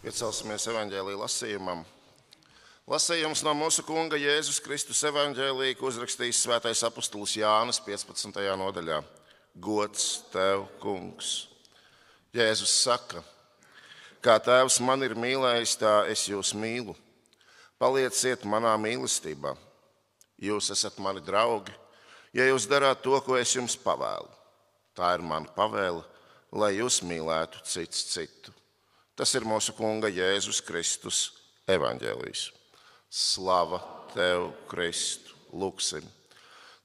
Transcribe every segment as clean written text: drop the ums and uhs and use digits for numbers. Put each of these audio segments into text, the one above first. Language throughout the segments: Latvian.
Piecelsimies evaņģēlija lasījumam. Lasījums no mūsu Kunga Jēzus Kristus evaņģēlija, ko uzrakstījis svētais apustulis Jānis 15. nodaļā. Gods tev, Kungs! Jēzus saka, kā Tēvs man ir mīlējis, tā es jūs mīlu. Palieciet manā mīlestībā. Jūs esat mani draugi, ja jūs darāt to, ko es jums pavēlu. Tā ir mana pavēle, lai jūs mīlētu cits citu. Tas ir mūsu Kunga Jēzus Kristus evaņģēlijs. Slava tev, Kristu, lūksim.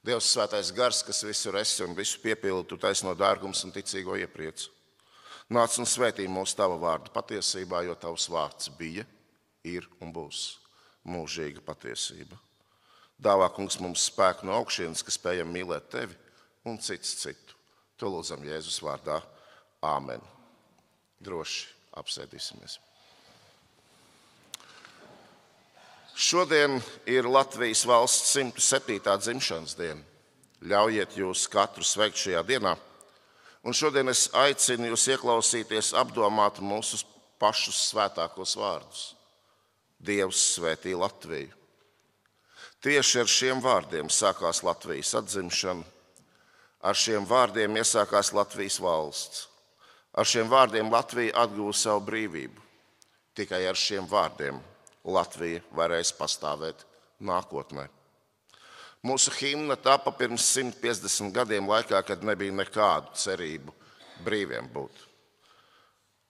Dievs svētais gars, kas visur esi un visu piepildi, tu taisno dārgums un ticīgo iepriecu. Nāc un svētī mūsu tava vārdu patiesībā, jo tavs vārds bija, ir un būs mūžīga patiesība. Dāvā, Kungs, mums spēku no augšienes, ka spējam mīlēt tevi un cits citu. To lūdzam Jēzus vārdā. Āmen. Droši apsēdīsimies. Šodien ir Latvijas valsts 107. dzimšanas diena. Ļaujiet jūs katru sveikt šajā dienā. Un šodien es aicinu jūs ieklausīties, apdomāt mūsu pašus svētākos vārdus. Dievs svētī Latviju. Tieši ar šiem vārdiem sākās Latvijas atzimšana. Ar šiem vārdiem iesākās Latvijas valsts. Ar šiem vārdiem Latvija atguva savu brīvību. Tikai ar šiem vārdiem Latvija varēs pastāvēt nākotnē. Mūsu himna tapa pirms 150 gadiem laikā, kad nebija nekādu cerību brīviem būt.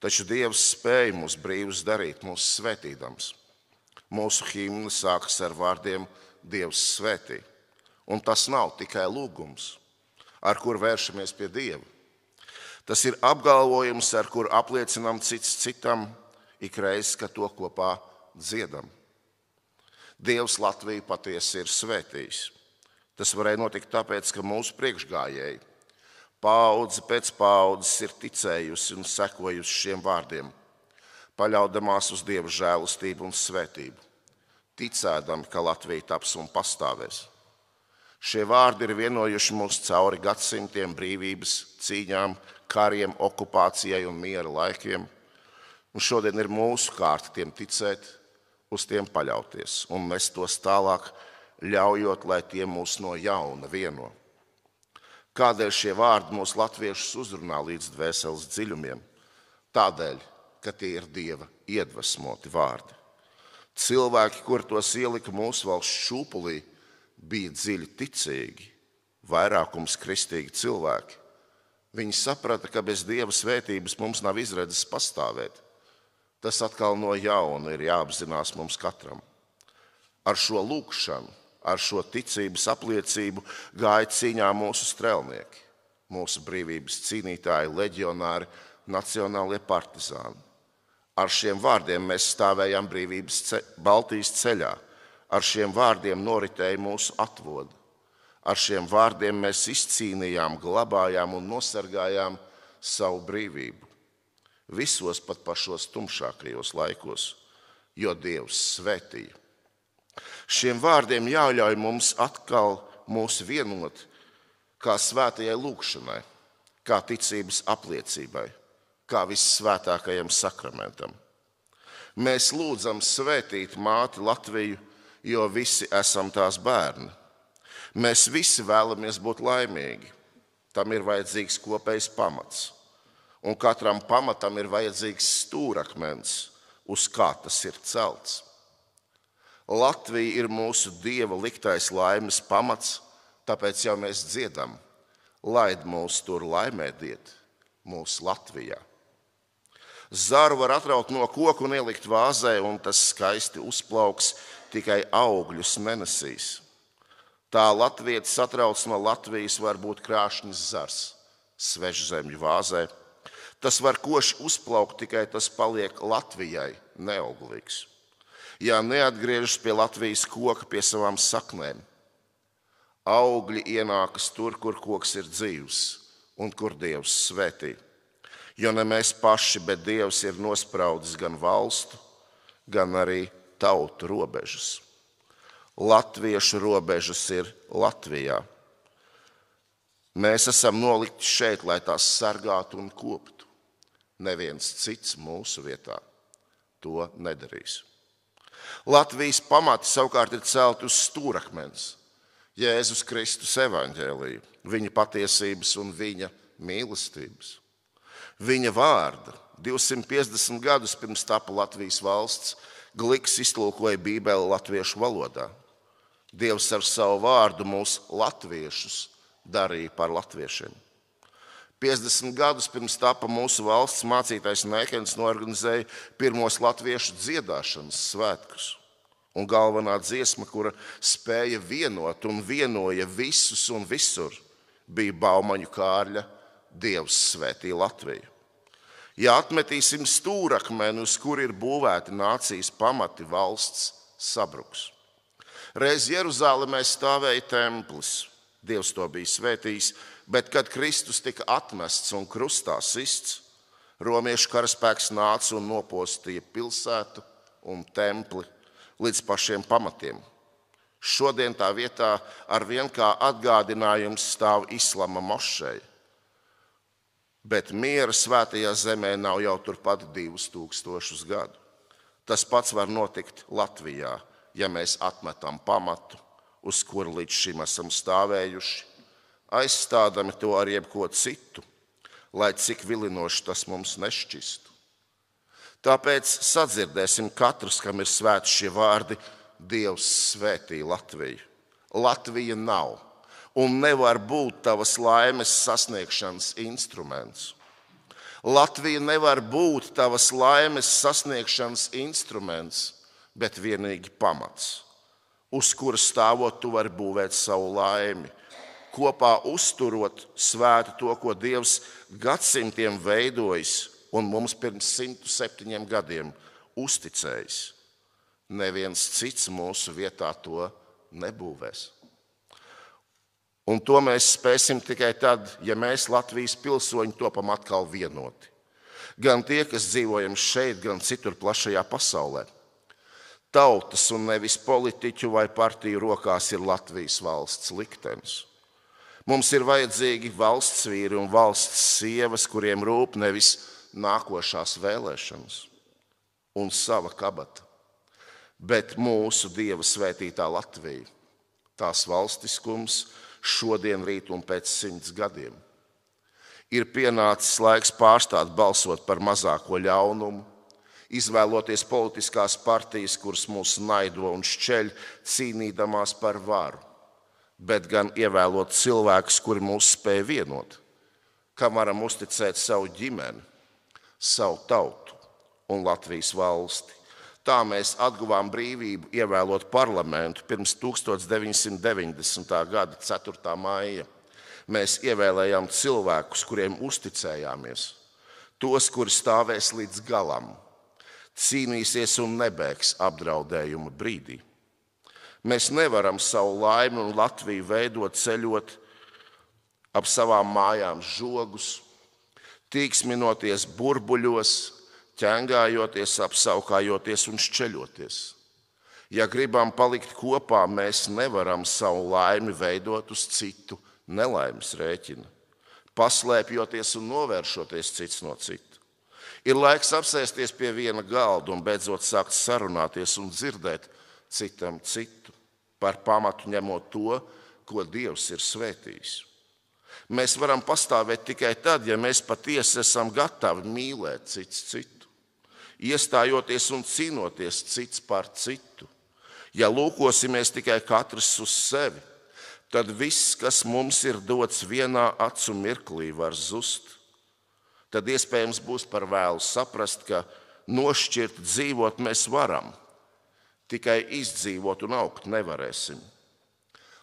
Taču Dievs spēja mūs brīvus darīt, mūs svētīdams. Mūsu himna sākas ar vārdiem Dievs svētī. Un tas nav tikai lūgums, ar kur vēršamies pie Dieva. Tas ir apgalvojums, ar kur apliecinām cits citam ikreiz, kad to kopā dziedam. Dievs Latviju patiesi ir svētījis. Tas varēja notikt tāpēc, ka mūsu priekšgājēji paudze pēc paudzes ir ticējusi un sekojusi šiem vārdiem, paļaudamās uz Dieva žēlastību un svētību, ticēdami, ka Latvija taps un pastāvēs. Šie vārdi ir vienojuši mūs cauri gadsimtiem brīvības cīņām, kariem, okupācijai un miera laikiem. Un šodien ir mūsu kārta tiem ticēt, uz tiem paļauties un nest tos tālāk, ļaujot, lai tie mūs no jauna vieno. Kādēļ šie vārdi mūs latviešus uzrunā līdz dvēseles dziļumiem? Tādēļ, ka tie ir Dieva iedvesmoti vārdi. Cilvēki, kur tos ielika mūsu valsts šūpulī, bija dziļi ticīgi, vairākums kristīgi cilvēki. Viņi saprata, ka bez Dieva svētības mums nav izredzes pastāvēt. Tas atkal no jauna ir jāapzinās mums katram. Ar šo lūgšanu, ar šo ticības apliecību gāja cīņā mūsu strēlnieki, mūsu brīvības cīnītāji, leģionāri, nacionālie partizāni. Ar šiem vārdiem mēs stāvējām brīvības Baltijas ceļā. Ar šiem vārdiem noritēja mūsu atvoda. Ar šiem vārdiem mēs izcīnījām, glabājām un nosargājām savu brīvību. Visos pat pašos tumšākajos laikos, jo Dievs svētīja. Šiem vārdiem jāļauj mums atkal mūs vienot kā svētajai lūgšanai, kā ticības apliecībai, kā vissvētākajam sakramentam. Mēs lūdzam svētīt māti Latviju, jo visi esam tās bērni. Mēs visi vēlamies būt laimīgi. Tam ir vajadzīgs kopējs pamats. Un katram pamatam ir vajadzīgs stūrakmens, uz kā tas ir celts. Latvija ir mūsu Dieva liktais laimes pamats, tāpēc jau mēs dziedam. Laid mūs tur laimēdiet, mūsu Latvijā. Zaru var atraut no koka un ielikt vāzē, un tas skaisti uzplauks, tikai augļus nenesīs. Tā latvietis atrauc no Latvijas var būt krāšņs zars, svežzemju vāzē. Tas var koši uzplaukt, tikai tas paliek Latvijai neauglīgs. Ja neatgriežas pie Latvijas koka, pie savām saknēm. Augļi ienākas tur, kur koks ir dzīvs un kur Dievs svētī. Jo ne mēs paši, bet Dievs ir nospraudis gan valstu, gan arī tautu robežas. Latviešu robežas ir Latvijā. Mēs esam nolikti šeit, lai tās sargātu un koptu. Neviens cits mūsu vietā. to nedarīs. Latvijas pamati savukārt ir celti uz stūrakmens, Jēzus Kristus evaņģēlija, viņa patiesības un viņa mīlestības. Viņa vārda 250 gadus pirms tapa Latvijas valsts Gliks iztulkoja Bībeli latviešu valodā. Dievs ar savu vārdu mūs latviešus darīja par latviešiem. 50 gadus pirms tapa mūsu valsts mācītājs Nēkens norganizēja pirmos latviešu dziedāšanas svētkus. Un galvenā dziesma, kura spēja vienot un vienoja visus un visur, bija Baumaņu Kārļa Dievs svētī Latviju. Ja atmetīsim stūrakmeni, uz kur ir būvēti nācijas pamati, valsts sabruks. Reiz Jeruzālēmē stāvēja templis, Dievs to bija svētījis, bet kad Kristus tika atmests un krustā sists, romiešu karaspēks nāca un nopostīja pilsētu un templi līdz pašiem pamatiem. Šodien tā vietā arvien kā atgādinājums stāv islama mošeja, bet miera svētajā zemē nav jau turpat 2000 gadu. Tas pats var notikt Latvijā, ja mēs atmetam pamatu, uz kuru līdz šim esam stāvējuši, aizstādami to ar jebko citu, lai cik vilinoši tas mums nešķistu. Tāpēc sadzirdēsim katrs, kam ir svēti šie vārdi: Dievs svētī Latviju. Latvija nav un nevar būt tavas laimes sasniegšanas instruments. Latvija nevar būt tavas laimes sasniegšanas instruments, bet vienīgi pamats, uz kura stāvot tu vari būvēt savu laimi, kopā uzturot svētu to, ko Dievs gadsimtiem veidojis un mums pirms 107 gadiem uzticējis. Neviens cits mūsu vietā to nebūvēs. Un to mēs spēsim tikai tad, ja mēs Latvijas pilsoņi topam atkal vienoti. Gan tie, kas dzīvojam šeit, gan citur plašajā pasaulē. Tautas un nevis politiķu vai partiju rokās ir Latvijas valsts liktenis. Mums ir vajadzīgi valsts vīri un valsts sievas, kuriem rūp nevis nākošās vēlēšanas un sava kabata, bet mūsu Dieva svētītā Latvija, tās valstiskums šodien, rīt un pēc 100 gadiem. Ir pienācis laiks pārstāt balsot par mazāko ļaunumu, izvēloties politiskās partijas, kuras mūs naido un šķeļ, cīnīdamās par varu, bet gan ievēlot cilvēkus, kuri mūs spēj vienot, kam varam uzticēt savu ģimeni, savu tautu un Latvijas valsti. Tā mēs atguvām brīvību, ievēlot parlamentu pirms 1990. gada 4. maija. Mēs ievēlējām cilvēkus, kuriem uzticējāmies, tos, kuri stāvēs līdz galam, cīnīsies un nebēgs apdraudējuma brīdī. Mēs nevaram savu laimi un Latviju veidot ceļot ap savām mājām žogus, tīksminoties burbuļos, ķengājoties, apsaukājoties un šķeļoties. Ja gribam palikt kopā, mēs nevaram savu laimi veidot uz citu nelaimes rēķina, paslēpjoties un novēršoties cits no cita. Ir laiks apsēsties pie viena galda un beidzot sākt sarunāties un dzirdēt citam citu, par pamatu ņemot to, ko Dievs ir svētījis. Mēs varam pastāvēt tikai tad, ja mēs patiesi esam gatavi mīlēt cits citu, iestājoties un cīnoties cits par citu. Ja lūkosimies tikai katrs uz sevi, tad viss, kas mums ir dots vienā acu mirklī, var zust. Tad iespējams būs par vēlu saprast, ka nošķirt dzīvot mēs varam, tikai izdzīvot un augt nevarēsim.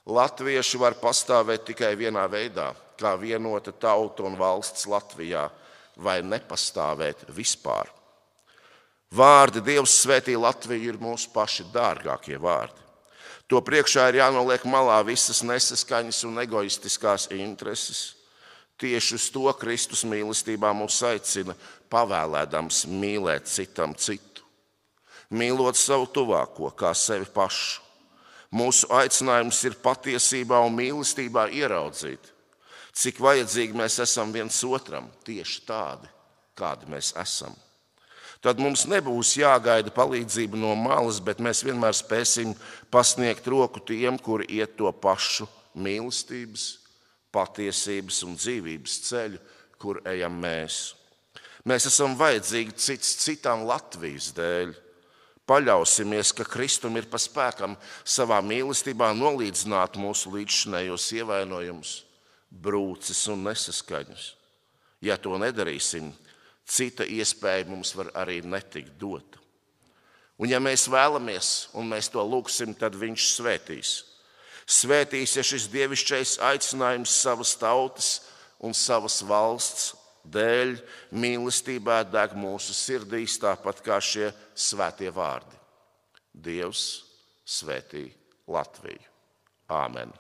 Latvieši var pastāvēt tikai vienā veidā, kā vienota tauta un valsts Latvijā, vai nepastāvēt vispār. Vārdi Dievs svētī Latviju ir mūsu paši dārgākie vārdi. To priekšā ir jānoliek malā visas nesaskaņas un egoistiskās intereses. Tieši uz to Kristus mīlestībā mūs aicina, pavēlēdams mīlēt citam citu. Mīlot savu tuvāko kā sevi pašu. Mūsu aicinājums ir patiesībā un mīlestībā ieraudzīt, cik vajadzīgi mēs esam viens otram, tieši tādi, kādi mēs esam. Tad mums nebūs jāgaida palīdzība no malas, bet mēs vienmēr spēsim pasniegt roku tiem, kuri iet to pašu mīlestības, patiesības un dzīvības ceļu, kur ejam mēs. Mēs esam vajadzīgi cits citam Latvijas dēļ. Paļausimies, ka Kristum ir pa spēkam savā mīlestībā nolīdzināt mūsu līdzšinējos ievainojumus, brūces un nesaskaņas. Ja to nedarīsim, cita iespēja mums var arī netikt dota. Un ja mēs vēlamies, un mēs to lūgsim, tad viņš svētīs. Svētīs, ja šis dievišķais aicinājums savas tautas un savas valsts dēļ mīlestībā deg mūsu sirdīs, tāpat kā šie svētie vārdi. Dievs svētī Latviju. Āmen.